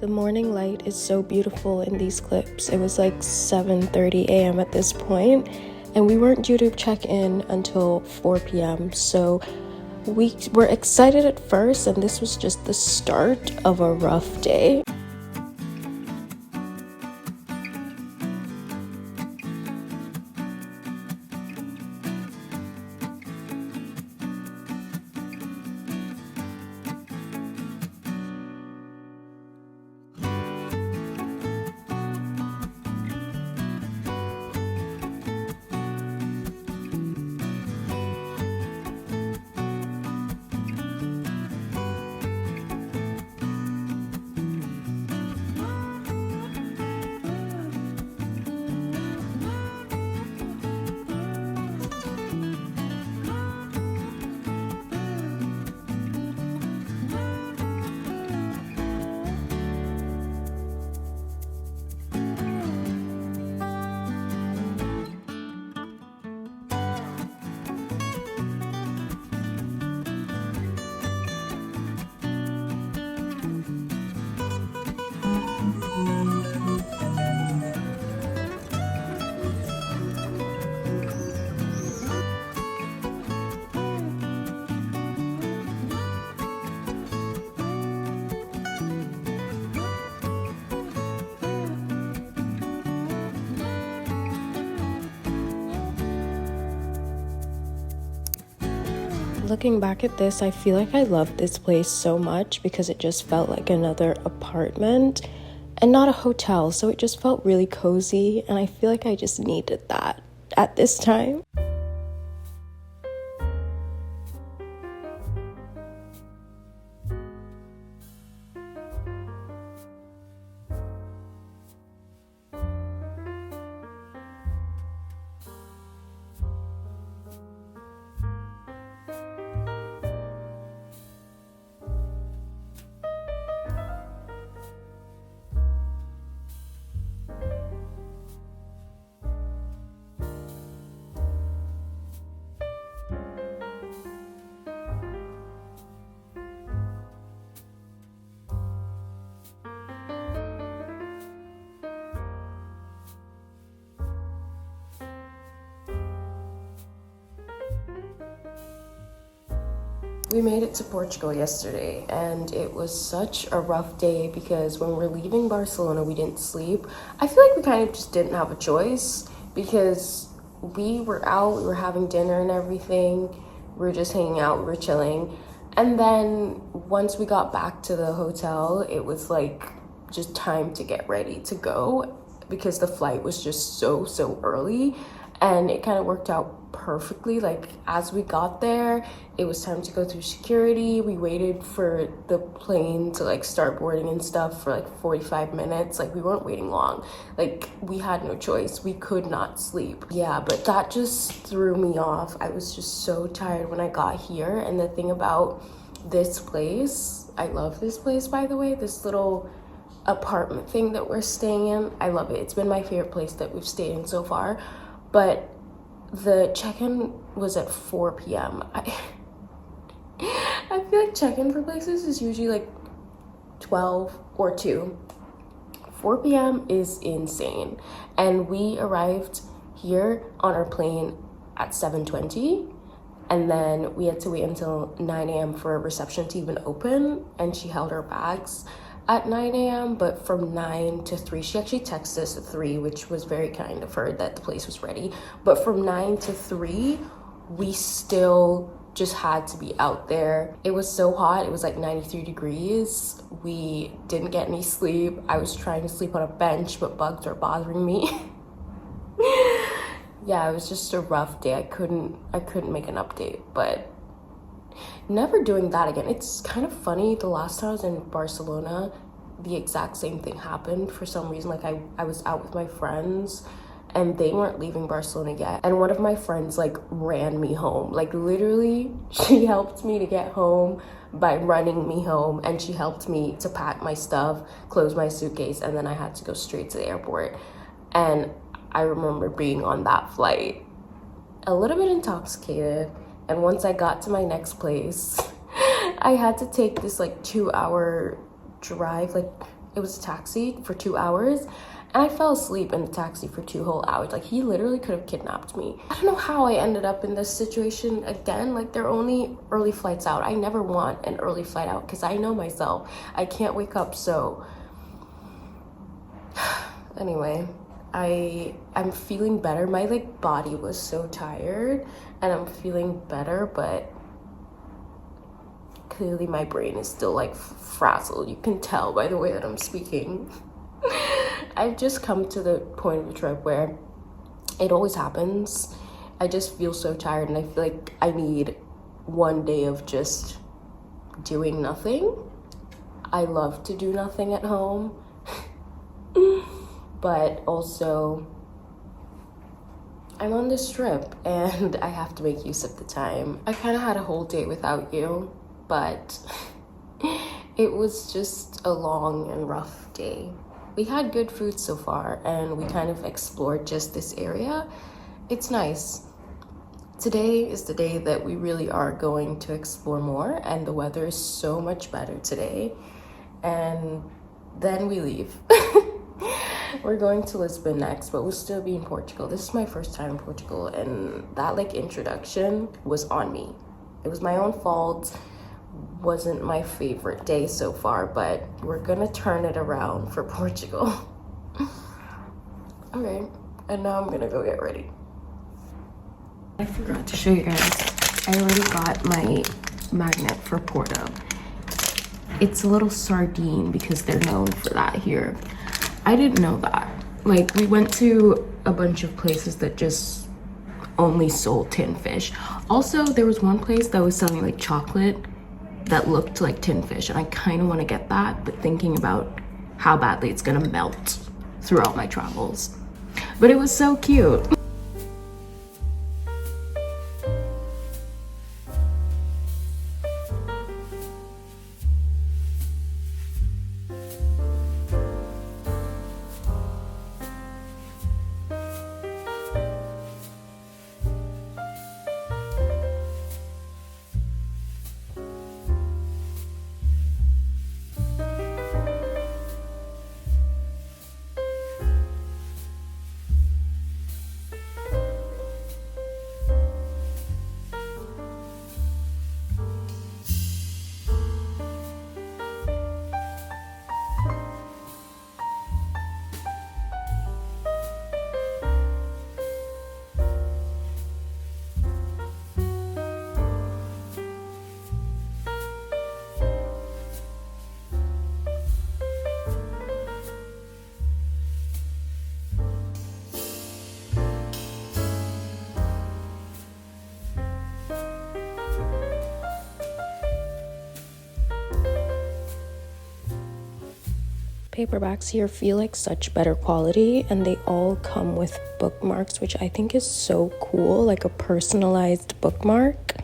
The morning light is so beautiful in these clips. It was like 7:30 a.m. at this point, and we weren't due to check in until 4 p.m. So we were excited at first, and this was just the start of a rough day. Looking back at this, I feel like I loved this place so much because it just felt like another apartment and not a hotel. So it just felt really cozy, and I feel like I just needed that at this time. We made it to Portugal yesterday, and it was such a rough day because when we're leaving Barcelona, we didn't sleep. I feel like we kind of just didn't have a choice because we were out, we were having dinner and everything. We were just hanging out, we were chilling. And then once we got back to the hotel, it was like just time to get ready to go because the flight was just so early. And it kind of worked out perfectly. Like as we got there, it was time to go through security. We waited for the plane to like start boarding and stuff for like 45 minutes. Like we weren't waiting long. Like we had no choice. We could not sleep. Yeah, but that just threw me off. I was just so tired when I got here. And the thing about this place, I love this place, by the way, this little apartment thing that we're staying in. I love it. It's been my favorite place that we've stayed in so far. But the check-in was at 4 p.m. I feel like check-in for places is usually like 12 or 2. 4 p.m. is insane. And we arrived here on our plane at 7:20. And then we had to wait until 9 a.m. for a reception to even open. And she held our bags at 9 a.m. but from 9 to 3, she actually texted us at 3, which was very kind of her that the place was ready. But from 9 to 3, we still just had to be out there. It was so hot. It was like 93 degrees. We didn't get any sleep. I was trying to sleep on a bench, but bugs were bothering me. Yeah, it was just a rough day. I couldn't make an update, but never doing that again. It's kind of funny. The last time I was in Barcelona, the exact same thing happened for some reason. Like I was out with my friends and they weren't leaving Barcelona yet. And one of my friends like ran me home. Like literally, she helped me to get home by running me home, and she helped me to pack my stuff, close my suitcase, and then I had to go straight to the airport. And I remember being on that flight a little bit intoxicated. And once I got to my next place, I had to take this like 2-hour drive, like It was a taxi for 2 hours, and I fell asleep in the taxi for 2 whole hours. Like, he literally could have kidnapped me. I don't know how I ended up in this situation again. Like, there are only early flights out. I never want an early flight out because I know myself. I can't wake up, so... Anyway, I'm feeling better. My, like, body was so tired, and I'm feeling better, but clearly my brain is still, like, frazzled. You can tell by the way that I'm speaking. I've just come to the point of the trip where it always happens. I just feel so tired, and I feel like I need one day of just doing nothing. I love to do nothing at home, but also I'm on this trip and I have to make use of the time. I kind of had a whole day without you, but it was just a long and rough day. We had good food so far, and we kind of explored just this area. It's nice. Today is the day that we really are going to explore more, and the weather is so much better today. And then we leave. We're going to Lisbon next, but we'll still be in Portugal. This is my first time in Portugal, and that, like, introduction was on me. It was my own fault. Wasn't my favorite day so far, but we're gonna turn it around for Portugal. Okay, and now I'm gonna go get ready. I forgot to show you guys, I already got my magnet for Porto. It's a little sardine because they're known for that here. I didn't know that. Like, we went to a bunch of places that just only sold tin fish. Also, there was one place that was selling, like, chocolate that looked like tin fish, and I kind of want to get that, but thinking about how badly it's gonna melt throughout my travels. But it was so cute. Paperbacks here feel like such better quality, and they all come with bookmarks, which I think is so cool, like a personalized bookmark.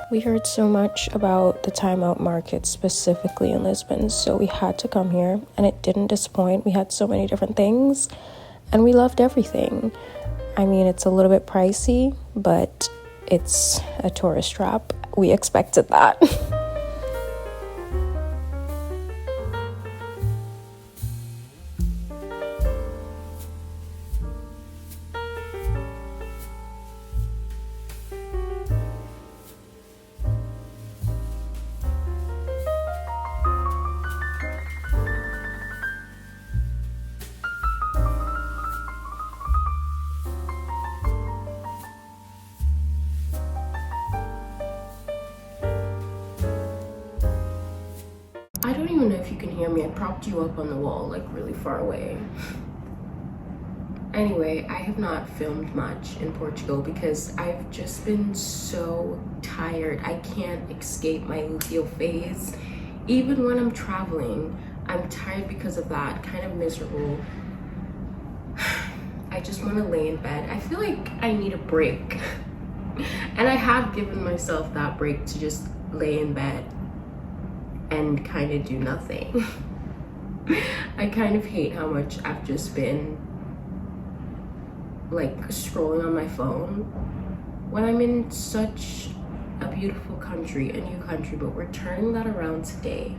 We heard so much about the time out market specifically in Lisbon, so we had to come here, and it didn't disappoint. We had so many different things, and we loved everything. I mean, it's a little bit pricey, but it's a tourist trap. We expected that. I don't even know if you can hear me. I propped you up on the wall, like, really far away. Anyway, I have not filmed much in Portugal because I've just been so tired. I can't escape my luteal phase. Even when I'm traveling, I'm tired because of that, kind of miserable. I just want to lay in bed. I feel like I need a break. And I have given myself that break to just lay in bed and kind of do nothing. I kind of hate how much I've just been like scrolling on my phone when I'm in such a beautiful country, a new country, but we're turning that around today.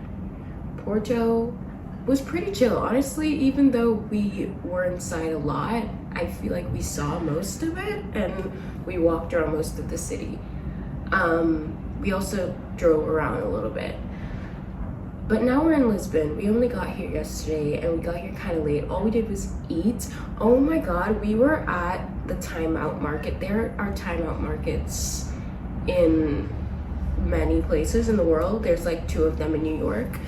Porto was pretty chill, honestly. Even though we were inside a lot, I feel like we saw most of it and we walked around most of the city. We also drove around a little bit. But now we're in Lisbon. We only got here yesterday and we got here kind of late. All we did was eat. Oh my God, we were at the timeout market. There are timeout markets in many places in the world. There's like 2 of them in New York.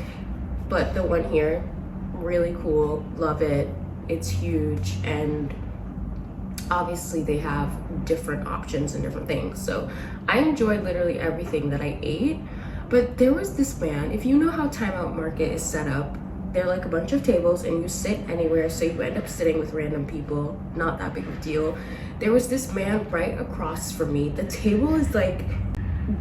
But the one here, really cool, love it. It's huge, and obviously they have different options and different things. So I enjoyed literally everything that I ate. But there was this man, if you know how timeout market is set up, they're like a bunch of tables and you sit anywhere, so you end up sitting with random people, not that big of a deal. There was this man right across from me. The table is like,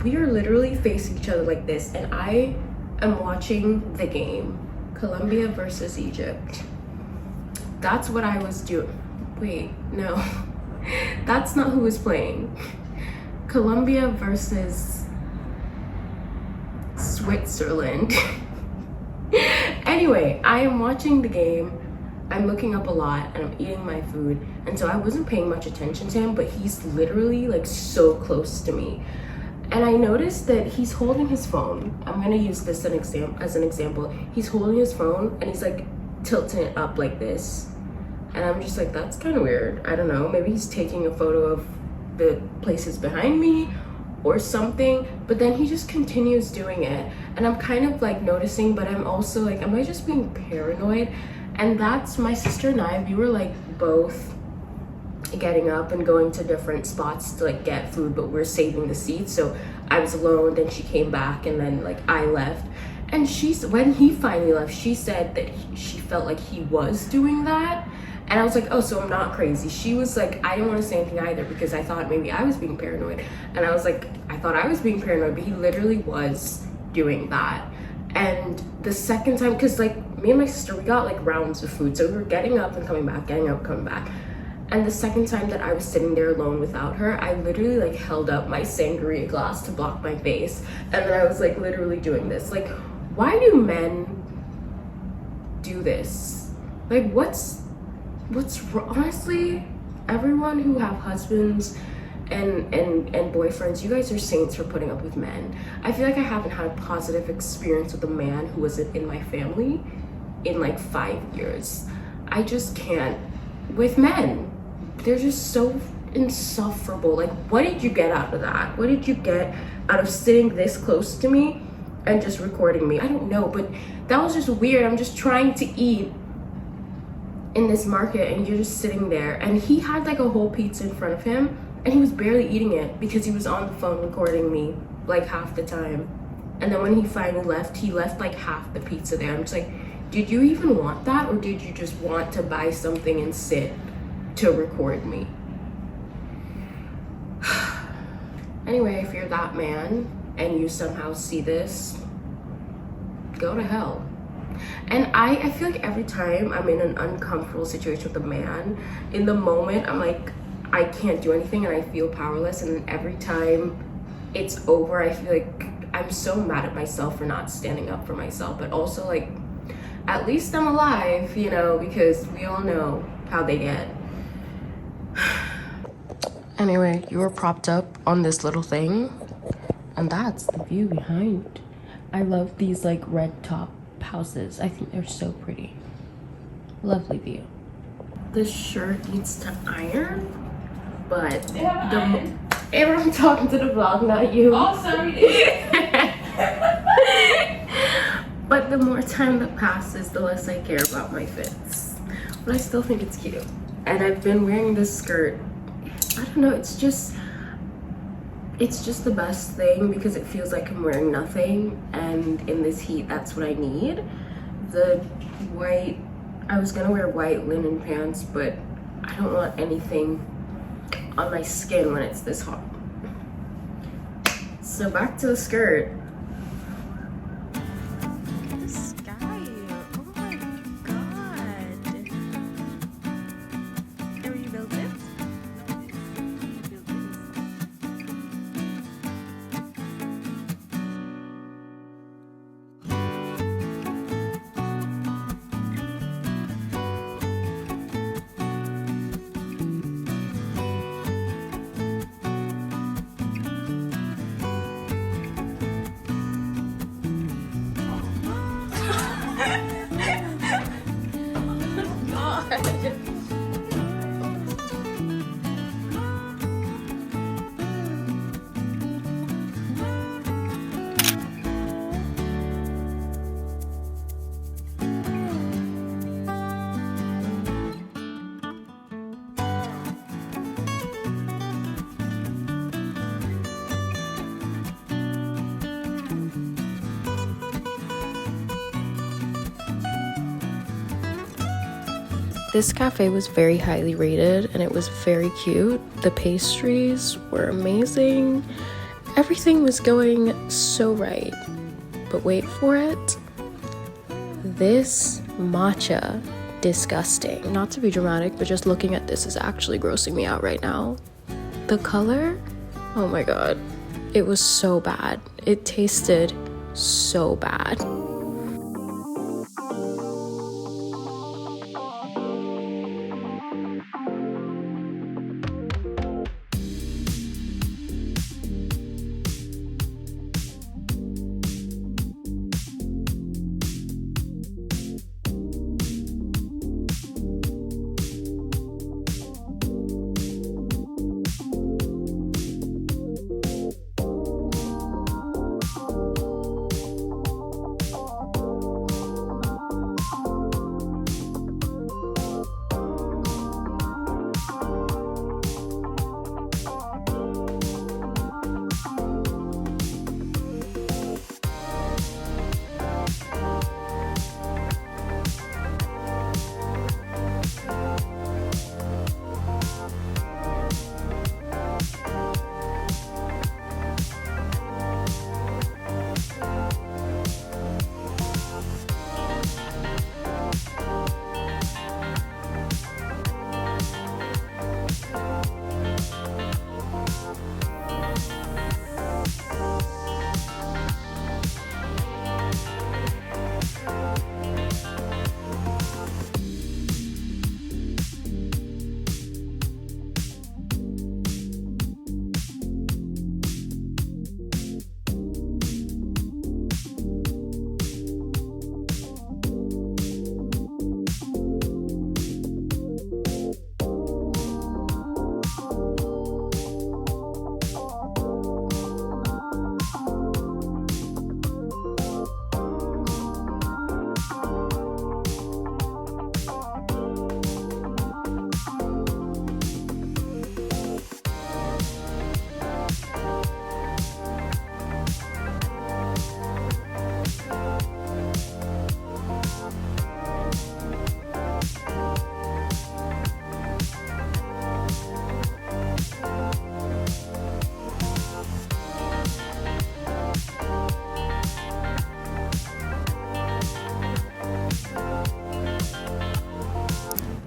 we are literally facing each other like this, and I am watching the game, Colombia versus Egypt. That's what I was doing. Wait, no, that's not who was playing. Colombia versus Switzerland. Anyway, I am watching the game, I'm looking up a lot, and I'm eating my food, and so I wasn't paying much attention to him, but he's literally like so close to me. And I noticed that he's holding his phone. I'm gonna use this as an example. He's holding his phone and he's like tilting it up like this. And I'm just like, that's kind of weird. I don't know, maybe he's taking a photo of the places behind me or something, but then he just continues doing it. And I'm kind of like noticing, but I'm also like, am I just being paranoid? And that's my sister and I, we were like both getting up and going to different spots to like get food, but we're saving the seats. So I was alone, then she came back, and then like I left. And when he finally left, she said that she felt like he was doing that. And I was like, oh, so I'm not crazy. She was like, I didn't want to say anything either because I thought maybe I was being paranoid. And I was like, I thought I was being paranoid, but he literally was doing that. And the second time, because like me and my sister, we got like rounds of food. So we were getting up and coming back, getting up, coming back. And the second time that I was sitting there alone without her, I literally like held up my sangria glass to block my face. And then I was like literally doing this. Like, why do men do this? Like, what's honestly, everyone who have husbands and boyfriends, you guys are saints for putting up with men. I feel like I haven't had a positive experience with a man who wasn't in my family in like 5 years. I just can't with men. They're just so insufferable. Like, what did you get out of that? What did you get out of sitting this close to me and just recording me? I don't know, but that was just weird. I'm just trying to eat in this market and you're just sitting there, and he had like a whole pizza in front of him and he was barely eating it because he was on the phone recording me like half the time. And then when he finally left, he left like half the pizza there. I'm just like, did you even want that, or did you just want to buy something and sit to record me? Anyway, if you're that man and you somehow see this, go to hell. And I feel like every time I'm in an uncomfortable situation with a man, in the moment I'm like, I can't do anything and I feel powerless. And then every time it's over, I feel like I'm so mad at myself for not standing up for myself. But also like, at least I'm alive, you know, because we all know how they get. Anyway, you were propped up on this little thing, and that's the view behind. I love these like red top houses. I think they're so pretty. Lovely view. This shirt needs to iron, but I'm talking to the vlog, not you. Oh, sorry. But the more time that passes, the less I care about my fits. But I still think it's cute. And I've been wearing this skirt. I don't know, it's just the best thing because it feels like I'm wearing nothing, and in this heat that's what I need. The white, I was gonna wear white linen pants, but I don't want anything on my skin when it's this hot. So back to the skirt. The sky. Oh my god. Have you built it? This cafe was very highly rated and it was very cute. The pastries were amazing. Everything was going so right. But wait for it. This matcha, disgusting. Not to be dramatic, but just looking at this is actually grossing me out right now. The color, oh my god. It was so bad. It tasted so bad.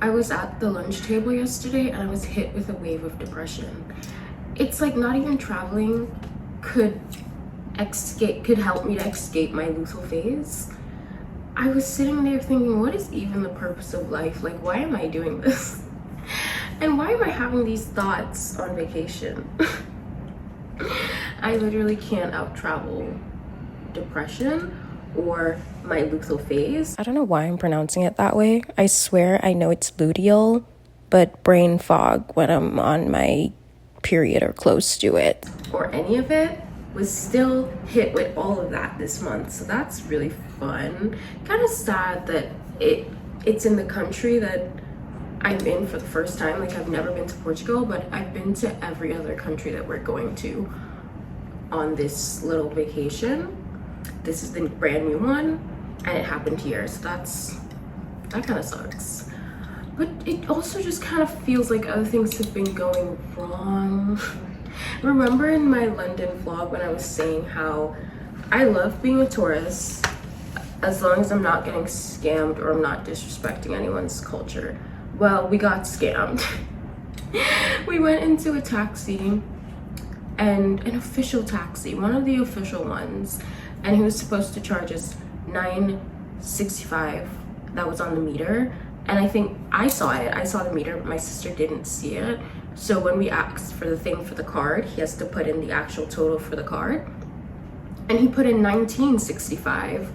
I was at the lunch table yesterday and I was hit with a wave of depression. It's like not even traveling could help me to escape my luteal phase. I was sitting there thinking, what is even the purpose of life? Like, why am I doing this? And why am I having these thoughts on vacation? I literally can't out travel depression or my luteal phase. I don't know why I'm pronouncing it that way. I swear I know it's luteal, but brain fog when I'm on my period or close to it. Or any of it was still hit with all of that this month. So that's really fun. Kind of sad that it's in the country that I'm in for the first time. Like, I've never been to Portugal, but I've been to every other country that we're going to on this little vacation. This is the brand new one, and it happened here, so that kind of sucks. But it also just kind of feels like other things have been going wrong. Remember in my London vlog when I was saying how I love being a tourist as long as I'm not getting scammed or I'm not disrespecting anyone's culture? Well, we got scammed. We went into a taxi, and an official taxi, one of the official ones, and he was supposed to charge us $9.65. That was on the meter, and I think I saw it. I saw the meter, but my sister didn't see it. So when we asked for the thing for the card, he has to put in the actual total for the card, and he put in $19.65.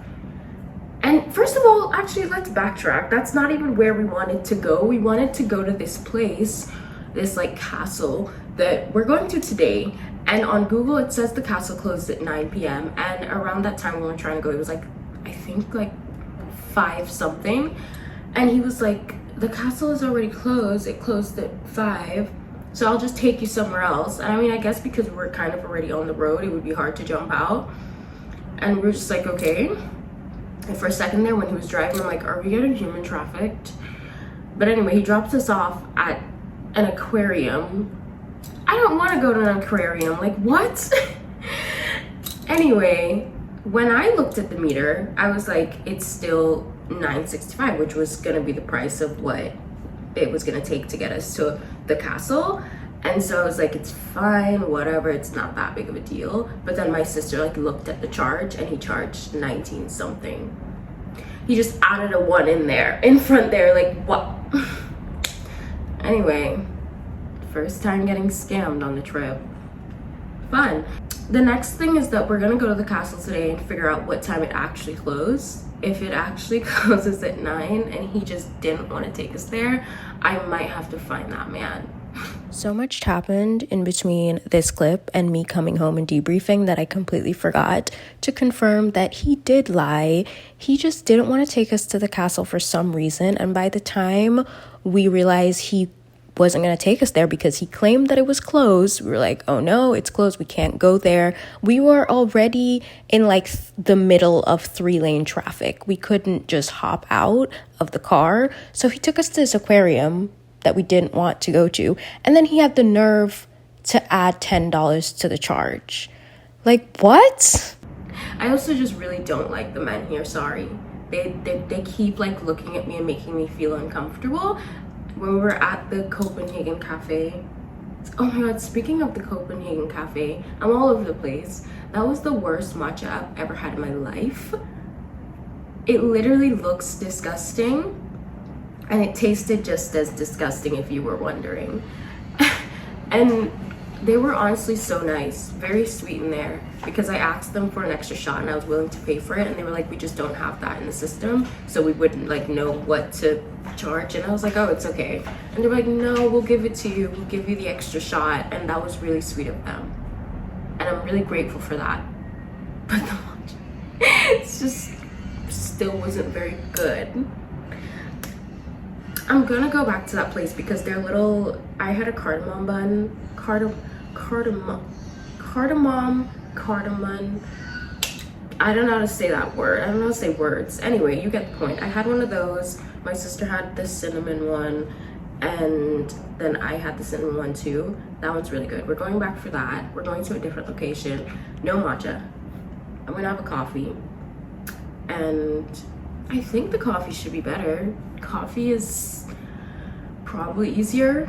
And first of all, actually, let's backtrack. That's not even where we wanted to go. We wanted to go to this place, this like castle that we're going to today. And on Google, it says the castle closed at 9 p.m. And around that time when we were trying to go, it was like, I think like 5 something. And he was like, the castle is already closed. It closed at 5. So I'll just take you somewhere else. And I mean, I guess because we're kind of already on the road, it would be hard to jump out. And we were just like, okay. And for a second there when he was driving, I'm like, are we getting human trafficked? But anyway, he drops us off at an aquarium. I don't want to go to an aquarium. Like, what? Anyway, when I looked at the meter, I was like, it's still $9.65, which was going to be the price of what it was going to take to get us to the castle. And so I was like, it's fine, whatever, it's not that big of a deal. But then my sister like looked at the charge, and he charged 19 something. He just added a 1 in there, in front there, like what? Anyway, first time getting scammed on the trip. Fun. The next thing is that we're gonna go to the castle today and figure out what time it actually closed. If it actually closes at 9 and he just didn't want to take us there, I might have to find that man. So much happened in between this clip and me coming home and debriefing that I completely forgot to confirm that he did lie. He just didn't want to take us to the castle for some reason, and by the time we realized he wasn't going to take us there because he claimed that it was closed, we were like, oh no, it's closed, we can't go there. We were already in like the middle of 3-lane traffic. We couldn't just hop out of the car, so he took us to this aquarium that we didn't want to go to, and then he had the nerve to add $10 to the charge. Like, what? I also just really don't like the men here, sorry. They keep like looking at me and making me feel uncomfortable. When we were at the Copenhagen cafe, oh my god, speaking of the Copenhagen cafe, I'm all over the place. That was the worst matcha I've ever had in my life. It literally looks disgusting. And it tasted just as disgusting, if you were wondering. And they were honestly so nice, very sweet in there, because I asked them for an extra shot and I was willing to pay for it, and they were like, we just don't have that in the system, so we wouldn't like know what to charge. And I was like, oh, it's okay. And they were like, no, we'll give it to you, we'll give you the extra shot. And that was really sweet of them, and I'm really grateful for that. But the matcha, it's just still wasn't very good. I'm gonna go back to that place because they're little, I had a cardamom bun, cardamom, I don't know how to say that word. I don't know how to say words. Anyway, you get the point. I had one of those. My sister had the cinnamon one, and then I had the cinnamon one too. That one's really good. We're going back for that. We're going to a different location. No matcha. I'm gonna have a coffee, and I think the coffee should be better. Coffee is probably easier.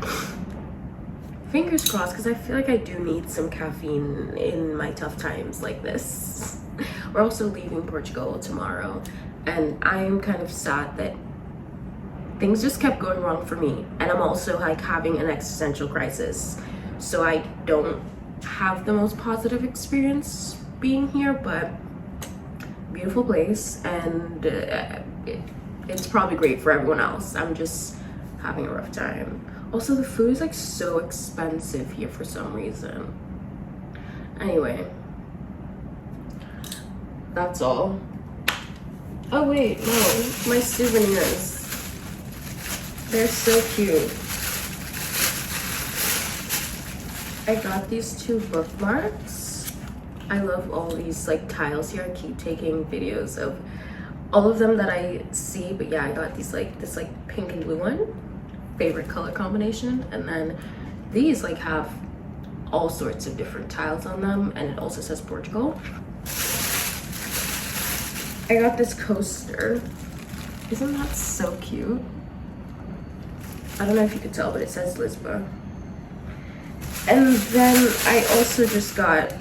Fingers crossed, because I feel like I do need some caffeine in my tough times like this. We're also leaving Portugal tomorrow, and I'm kind of sad that things just kept going wrong for me, and I'm also like having an existential crisis, so I don't have the most positive experience being here. But beautiful place, and it's probably great for everyone else. I'm just having a rough time. Also, the food is like so expensive here for some reason. Anyway, that's all. Oh wait, no, my souvenirs. They're so cute. I got these 2 bookmarks. I love all these like tiles here. I keep taking videos of all of them that I see, but yeah, I got these like this like pink and blue one, favorite color combination, and then these like have all sorts of different tiles on them, and it also says Portugal. I got this coaster. Isn't that so cute? I don't know if you could tell, but it says Lisbon. And then I also just got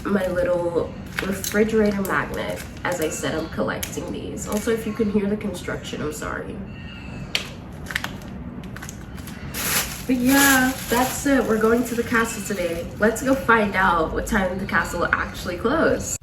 my little refrigerator magnet. As I said, I'm collecting these. Also, if you can hear the construction, I'm sorry. But yeah, that's it. We're going to the castle today. Let's go find out what time the castle will actually close.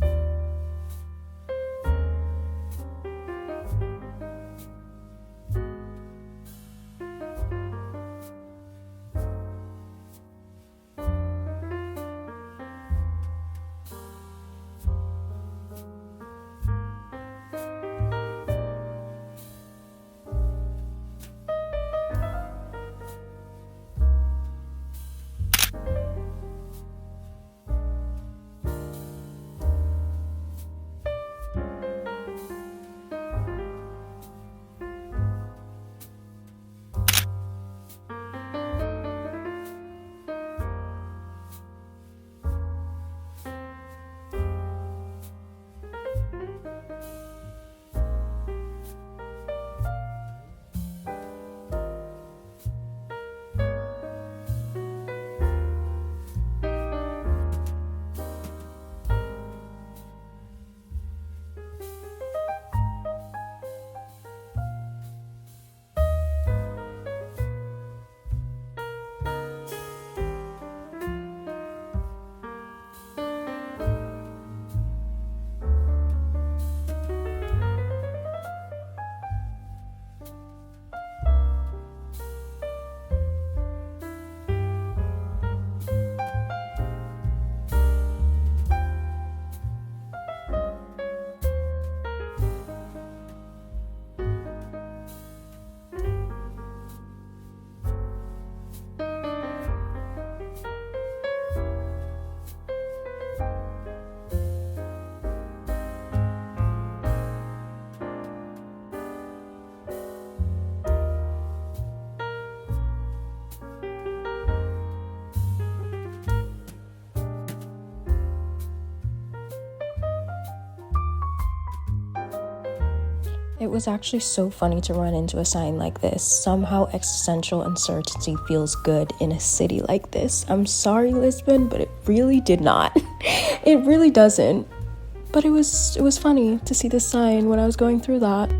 It was actually so funny to run into a sign like this. Somehow existential uncertainty feels good in a city like this. I'm sorry, Lisbon, but it really did not. It really doesn't. But it was funny to see this sign when I was going through that.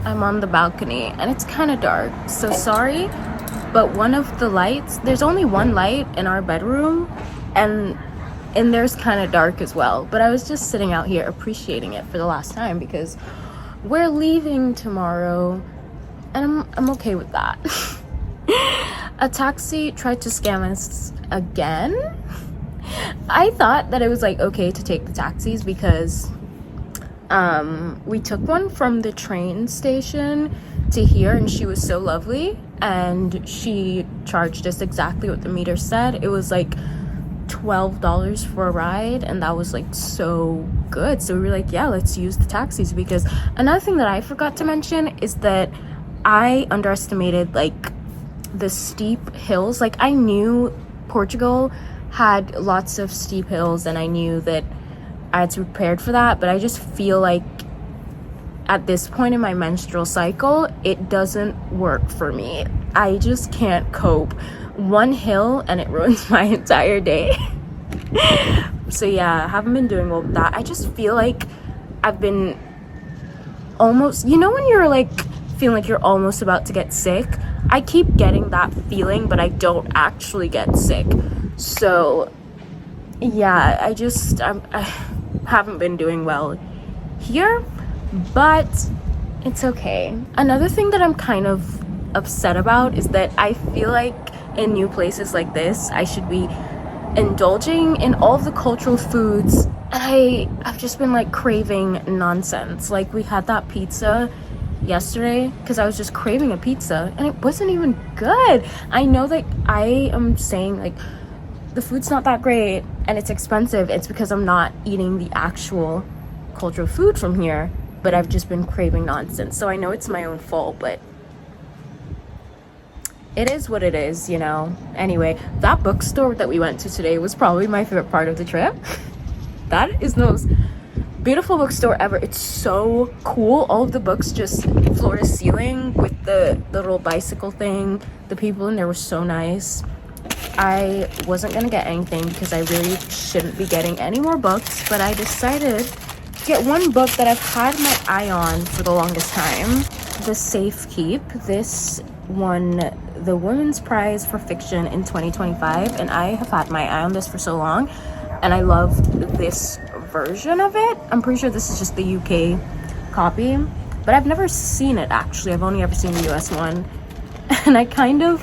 I'm on the balcony and it's kind of dark, so sorry, but one of the lights, there's only one light in our bedroom, and there's kind of dark as well, but I was just sitting out here appreciating it for the last time because we're leaving tomorrow and I'm okay with that. A taxi tried to scam us again. I thought that it was like okay to take the taxis because we took one from the train station to here and she was so lovely and she charged us exactly what the meter said. It was like $12 for a ride and that was like so good. So we were like, yeah, let's use the taxis. Because another thing that I forgot to mention is that I underestimated like the steep hills. Like I knew Portugal had lots of steep hills and I knew that I had to be prepared for that, but I just feel like at this point in my menstrual cycle, it doesn't work for me. I just can't cope. One hill and it ruins my entire day. So yeah, I haven't been doing well with that. I just feel like I've been almost, you know when you're like feeling like you're almost about to get sick? I keep getting that feeling, but I don't actually get sick. So yeah, I haven't been doing well here, but it's okay. Another thing that I'm kind of upset about is that I feel like in new places like this, I should be indulging in all of the cultural foods, and I've just been like craving nonsense. Like we had that pizza yesterday because I was just craving a pizza and it wasn't even good. I know that I am saying like the food's not that great and it's expensive. It's because I'm not eating the actual cultural food from here, but I've just been craving nonsense. So I know it's my own fault, but it is what it is, you know. Anyway, that bookstore that we went to today was probably my favorite part of the trip. That is the most beautiful bookstore ever. It's so cool. All of the books just floor to ceiling with the little bicycle thing. The people in there were so nice. I wasn't gonna get anything because I really shouldn't be getting any more books, but I decided to get one book that I've had my eye on for the longest time. The Safe Keep. This won the Women's Prize for Fiction in 2025, and I have had my eye on this for so long, and I loved this version of it. I'm pretty sure this is just the UK copy, but I've never seen it actually. I've only ever seen the US one, and I kind of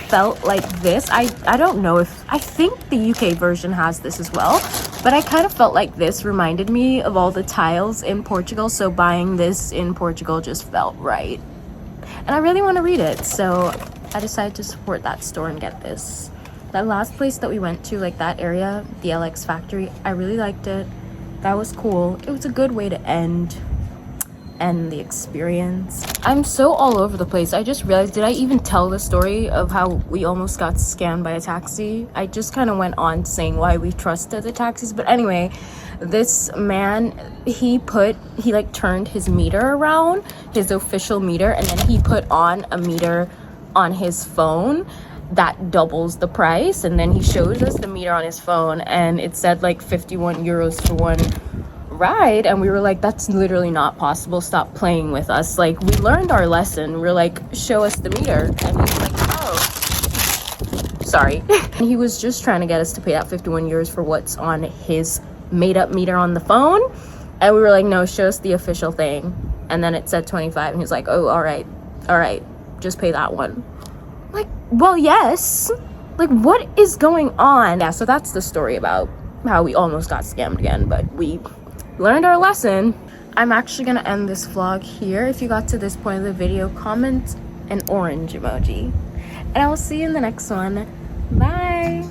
felt like this. I don't know if, I think the UK version has this as well, but I kind of felt like this reminded me of all the tiles in Portugal, so buying this in Portugal just felt right. And I really want to read it, so I decided to support that store and get this. That last place that we went to, like that area, the LX factory, I really liked it. That was cool. It was a good way to end the experience. I'm so all over the place. I just realized, did I even tell the story of how we almost got scammed by a taxi? I just kind of went on saying why we trusted the taxis, but anyway, this man, he like turned his meter around, his official meter, and then he put on a meter on his phone that doubles the price, and then he shows us the meter on his phone and it said like 51 euros for one ride, and we were like, that's literally not possible, stop playing with us. Like, we learned our lesson. We're like, show us the meter, and he was like, oh, sorry. And he was just trying to get us to pay that 51 euros for what's on his made up meter on the phone, and we were like, no, show us the official thing. And then it said 25, and he was like, oh, all right, just pay that one. Like, well, yes, like, what is going on? Yeah, so that's the story about how we almost got scammed again, but we learned our lesson. I'm actually gonna end this vlog here. If you got to this point of the video, comment an orange emoji, and I will see you in the next one. Bye.